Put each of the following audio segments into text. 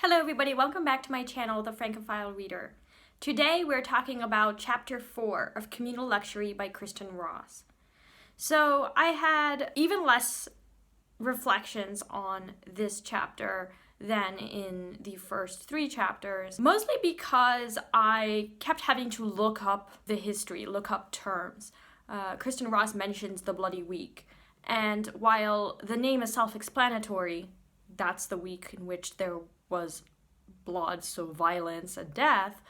Hello everybody, welcome back to my channel, The Francophile Reader. Today we're talking about Chapter 4 of Communal Luxury by Kristin Ross. So I had even less reflections on this chapter than in the first 3 chapters, mostly because I kept having to look up the history, look up terms. Kristin Ross mentions the Bloody Week, and while the name is self-explanatory, that's the week in which there was blood, so violence and death,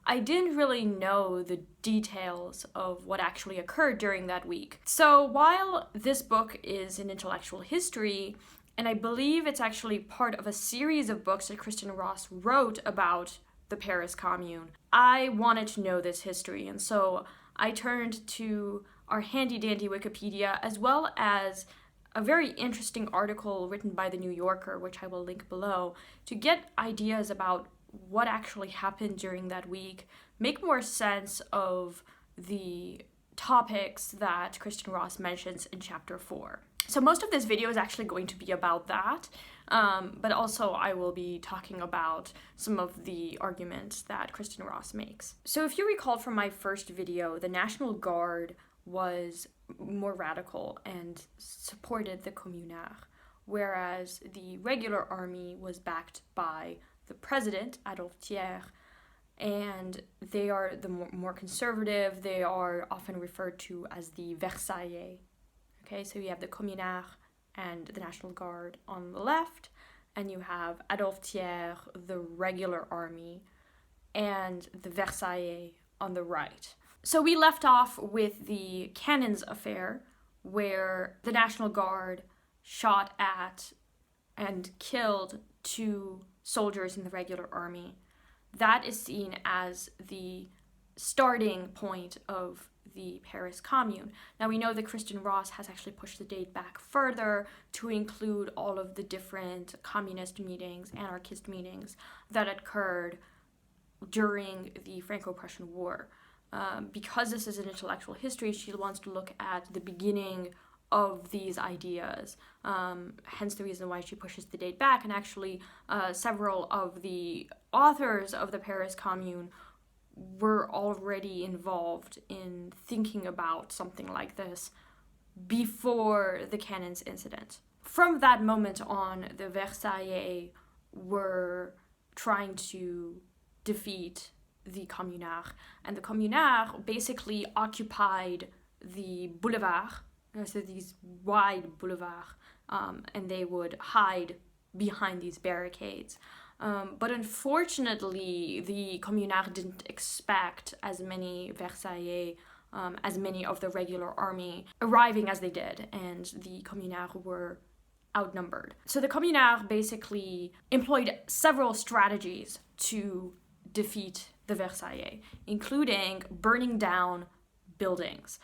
I didn't really know the details of what actually occurred during that week. So while this book is an intellectual history, and I believe it's actually part of a series of books that Kristin Ross wrote about the Paris Commune, I wanted to know this history, and so I turned to our handy-dandy Wikipedia, as well as a very interesting article written by The New Yorker, which I will link below, to get ideas about what actually happened during that week, make more sense of the topics that Kristin Ross mentions in Chapter 4. So most of this video is actually going to be about that, but also I will be talking about some of the arguments that Kristin Ross makes. So if you recall from my first video, the National Guard was more radical and supported the Communal, whereas the regular army was backed by the president, Adolphe Thiers, and they are the more conservative. They are often referred to as the Versaillais. Okay, so you have the Communal and the National Guard on the left, and you have Adolphe Thiers, the regular army, and the Versaillais on the right. So we left off with the cannons affair, where the National Guard shot at and killed 2 soldiers in the regular army. That is seen as the starting point of the Paris Commune. Now we know that Kristin Ross has actually pushed the date back further to include all of the different communist meetings, anarchist meetings that occurred during the Franco-Prussian War. Because this is an intellectual history, she wants to look at the beginning of these ideas, hence the reason why she pushes the date back, and actually several of the authors of the Paris Commune were already involved in thinking about something like this before the cannons incident. From that moment on, the Versaillais were trying to defeat the Communal, and the Communal basically occupied the boulevard, so these wide boulevards, and they would hide behind these barricades. But unfortunately, the Communal didn't expect as many Versaillais, as many of the regular army arriving as they did, and the Communal were outnumbered. So the Communal basically employed several strategies to defeat the Versaillais, including burning down buildings.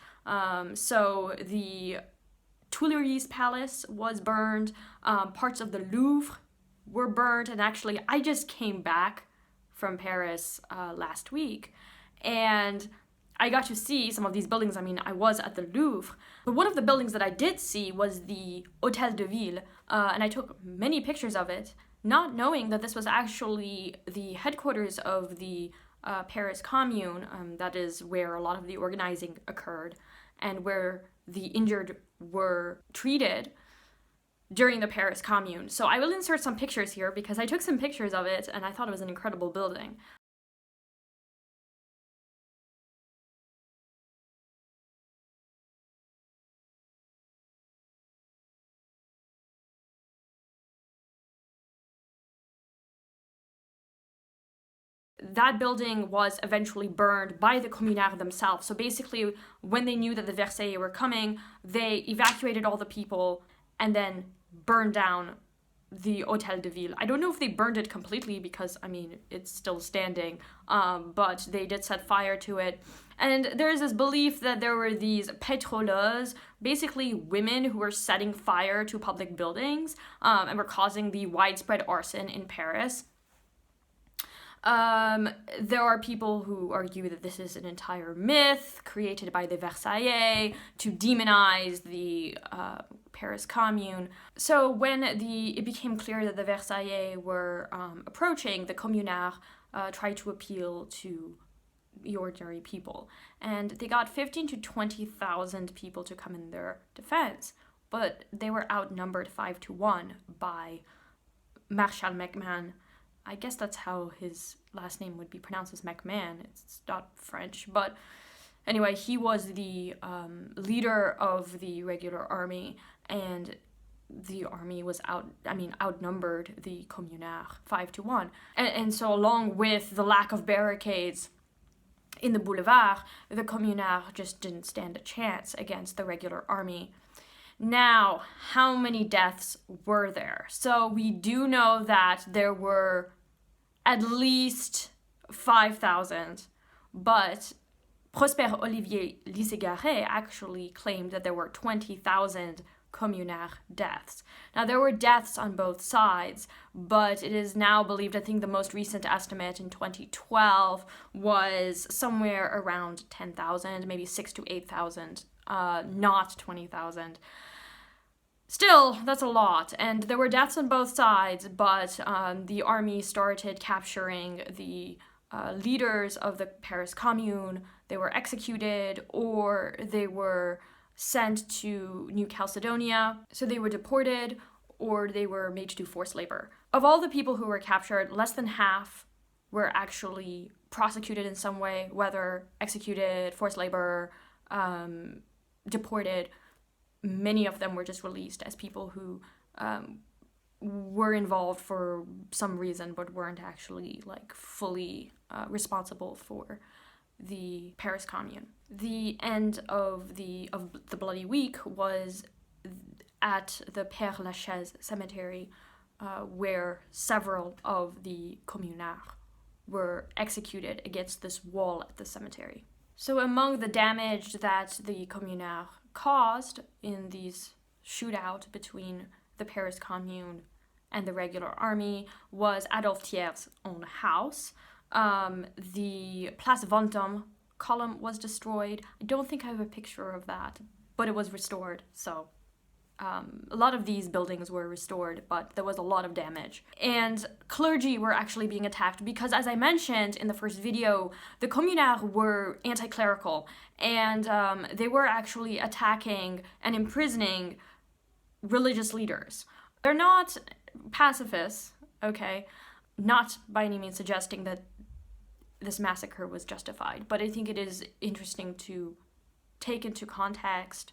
So the Tuileries Palace was burned, parts of the Louvre were burned, and actually I just came back from Paris last week, and I got to see some of these buildings. I mean, I was at the Louvre, but one of the buildings that I did see was the Hôtel de Ville, and I took many pictures of it, not knowing that this was actually the headquarters of the Paris Commune. That is where a lot of the organizing occurred and where the injured were treated during the Paris Commune. So I will insert some pictures here because I took some pictures of it and I thought it was an incredible building. That building was eventually burned by the Communards themselves. So basically, when they knew that the Versaillais were coming, they evacuated all the people and then burned down the Hôtel de Ville. I don't know if they burned it completely because, I mean, it's still standing, but they did set fire to it. And there is this belief that there were these pétroleuses, basically women who were setting fire to public buildings and were causing the widespread arson in Paris. There are people who argue that this is an entire myth created by the Versaillais to demonize the Paris Commune. So when it became clear that the Versaillais were approaching, the Communards tried to appeal to the ordinary people. And they got 15 to 20,000 people to come in their defense, but they were outnumbered 5-1 by Marshal MacMahon. I guess that's how his last name would be pronounced, as MacMahon. It's not French, but anyway, he was the leader of the regular army, and the army was outnumbered the Communards 5-1. And so along with the lack of barricades in the boulevard, the Communards just didn't stand a chance against the regular army. Now, how many deaths were there? So we do know that there were at least 5,000, but Prosper Olivier Lisségaré actually claimed that there were 20,000 Communard deaths. Now, there were deaths on both sides, but it is now believed, I think the most recent estimate in 2012 was somewhere around 10,000, maybe 6,000 to 8,000, not 20,000. Still, that's a lot, and there were deaths on both sides, but the army started capturing the leaders of the Paris Commune. They were executed, or they were sent to New Caledonia. So they were deported, or they were made to do forced labor. Of all the people who were captured, less than half were actually prosecuted in some way, whether executed, forced labor, deported. Many of them were just released as people who were involved for some reason, but weren't actually fully responsible for the Paris Commune. The end of the Bloody Week was at the Père Lachaise cemetery, where several of the Communards were executed against this wall at the cemetery. So among the damage that the Communards caused in these shootout between the Paris Commune and the regular army was Adolphe Thiers' own house. The Place Vendôme column was destroyed. I don't think I have a picture of that, but it was restored. So a lot of these buildings were restored, but there was a lot of damage. And clergy were actually being attacked because, as I mentioned in the first video, the Communards were anti-clerical, and they were actually attacking and imprisoning religious leaders. They're not pacifists, okay? Not by any means suggesting that this massacre was justified, but I think it is interesting to take into context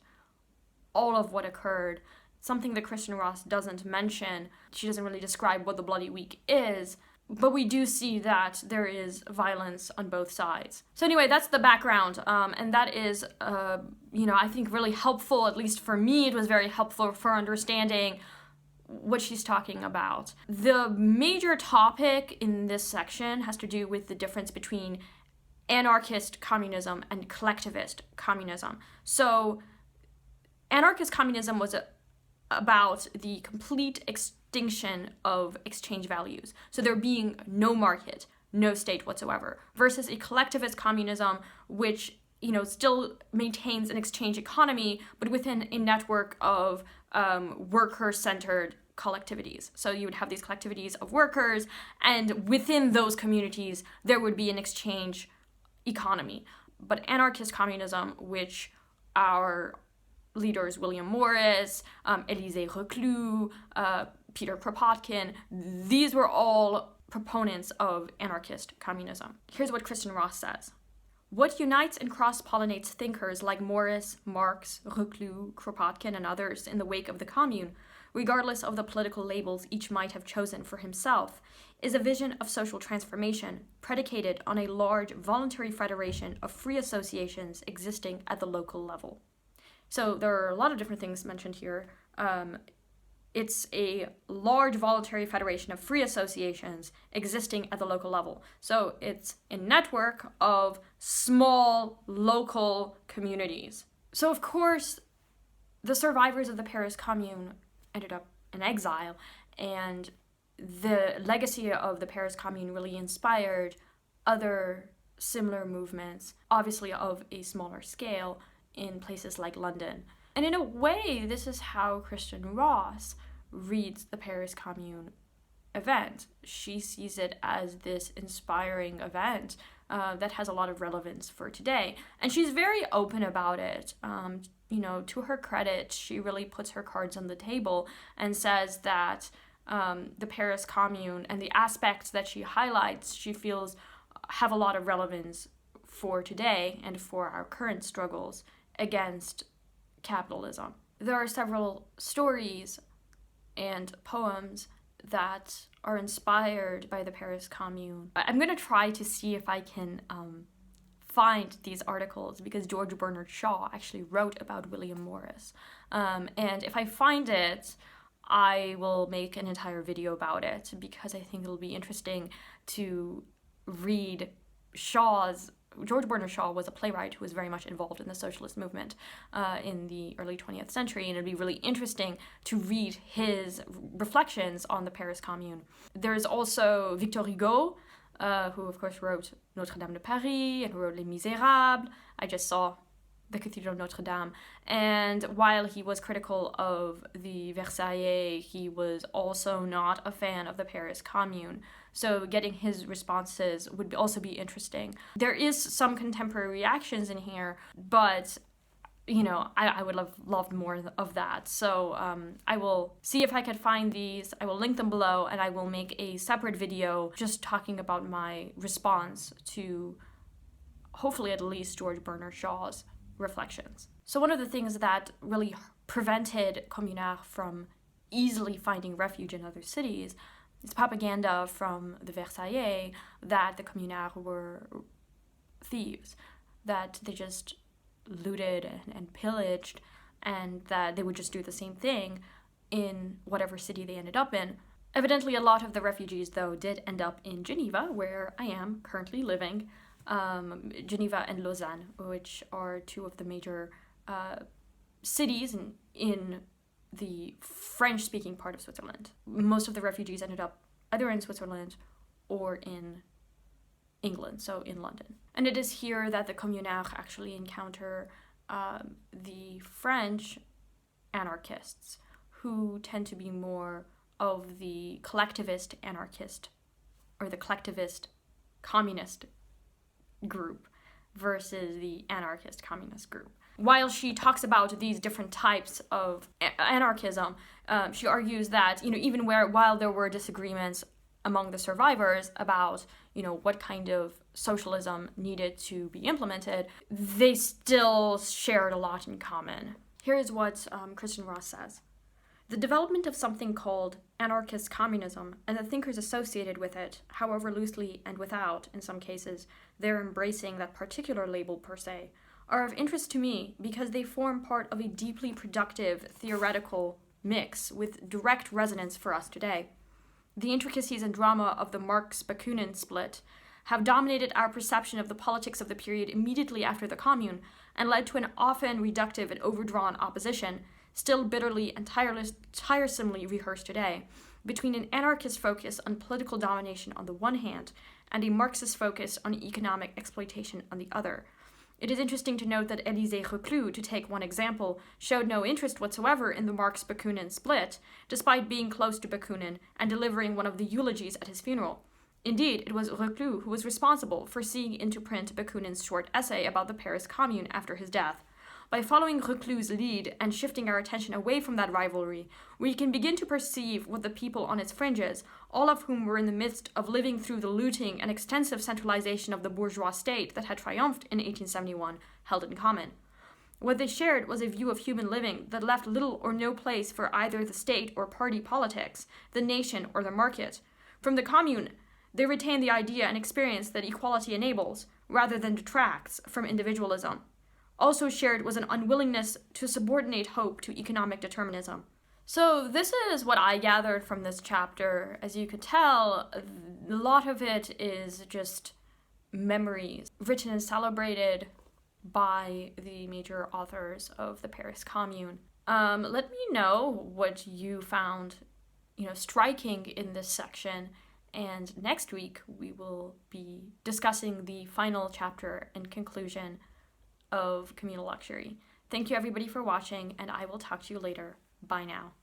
all of what occurred. Something that Kristin Ross doesn't mention. She doesn't really describe what the Bloody Week is, but we do see that there is violence on both sides. So anyway, that's the background, and that is, I think really helpful, at least for me, it was very helpful for understanding what she's talking about. The major topic in this section has to do with the difference between anarchist communism and collectivist communism. So anarchist communism was about the complete extinction of exchange values. So there being no market, no state whatsoever, versus a collectivist communism, which, still maintains an exchange economy, but within a network of worker-centered collectivities. So you would have these collectivities of workers, and within those communities, there would be an exchange economy. But anarchist communism, which our leaders William Morris, Élisée Reclus, Peter Kropotkin, these were all proponents of anarchist communism. Here's what Kristin Ross says. What unites and cross-pollinates thinkers like Morris, Marx, Reclus, Kropotkin, and others in the wake of the Commune, regardless of the political labels each might have chosen for himself, is a vision of social transformation predicated on a large voluntary federation of free associations existing at the local level. So there are a lot of different things mentioned here. It's a large voluntary federation of free associations existing at the local level. So it's a network of small local communities. So of course, the survivors of the Paris Commune ended up in exile, and the legacy of the Paris Commune really inspired other similar movements, obviously of a smaller scale, in places like London. And in a way, this is how Kristin Ross reads the Paris Commune event. She sees it as this inspiring event that has a lot of relevance for today. And she's very open about it. To her credit, she really puts her cards on the table and says that the Paris Commune and the aspects that she highlights, she feels have a lot of relevance for today and for our current struggles against capitalism. There are several stories and poems that are inspired by the Paris Commune. I'm going to try to see if I can find these articles, because George Bernard Shaw actually wrote about William Morris. And if I find it, I will make an entire video about it, because I think it'll be interesting to read George Bernard Shaw was a playwright who was very much involved in the socialist movement in the early 20th century, and it'd be really interesting to read his reflections on the Paris Commune. There's also Victor Hugo, who of course wrote Notre-Dame de Paris and who wrote Les Misérables. I just saw the Cathedral of Notre Dame. And while he was critical of the Versailles, he was also not a fan of the Paris Commune. So getting his responses would also be interesting. There is some contemporary reactions in here, but I would have loved more of that. So I will see if I can find these. I will link them below, and I will make a separate video just talking about my response to, hopefully at least, George Bernard Shaw's reflections. So one of the things that really prevented Communal from easily finding refuge in other cities is propaganda from the Versailles that the Communards were thieves, that they just looted and pillaged, and that they would just do the same thing in whatever city they ended up in. Evidently, a lot of the refugees, though, did end up in Geneva, where I am currently living. Geneva and Lausanne, which are two of the major cities in the French-speaking part of Switzerland. Most of the refugees ended up either in Switzerland or in England, so in London. And it is here that the Communards actually encounter the French anarchists, who tend to be more of the collectivist anarchist or the collectivist communist group versus the anarchist communist group. While she talks about these different types of anarchism, she argues that, even while there were disagreements among the survivors about, what kind of socialism needed to be implemented, they still shared a lot in common. Here is what Kristin Ross says. The development of something called anarchist communism and the thinkers associated with it, however loosely and without, in some cases, they're embracing that particular label per se, are of interest to me because they form part of a deeply productive theoretical mix with direct resonance for us today. The intricacies and drama of the Marx-Bakunin split have dominated our perception of the politics of the period immediately after the Commune and led to an often reductive and overdrawn opposition, still bitterly and tiresomely rehearsed today, between an anarchist focus on political domination on the one hand and a Marxist focus on economic exploitation on the other. It is interesting to note that Élisée Reclus, to take one example, showed no interest whatsoever in the Marx-Bakunin split, despite being close to Bakunin and delivering one of the eulogies at his funeral. Indeed, it was Reclus who was responsible for seeing into print Bakunin's short essay about the Paris Commune after his death. By following Reclus' lead and shifting our attention away from that rivalry, we can begin to perceive what the people on its fringes, all of whom were in the midst of living through the looting and extensive centralization of the bourgeois state that had triumphed in 1871, held in common. What they shared was a view of human living that left little or no place for either the state or party politics, the nation or the market. From the Commune, they retained the idea and experience that equality enables, rather than detracts, from individualism. Also shared was an unwillingness to subordinate hope to economic determinism. So this is what I gathered from this chapter. As you could tell, a lot of it is just memories written and celebrated by the major authors of the Paris Commune. Let me know what you found, striking in this section. And next week we will be discussing the final chapter and conclusion of Communal Luxury. Thank you everybody for watching, and I will talk to you later. Bye now.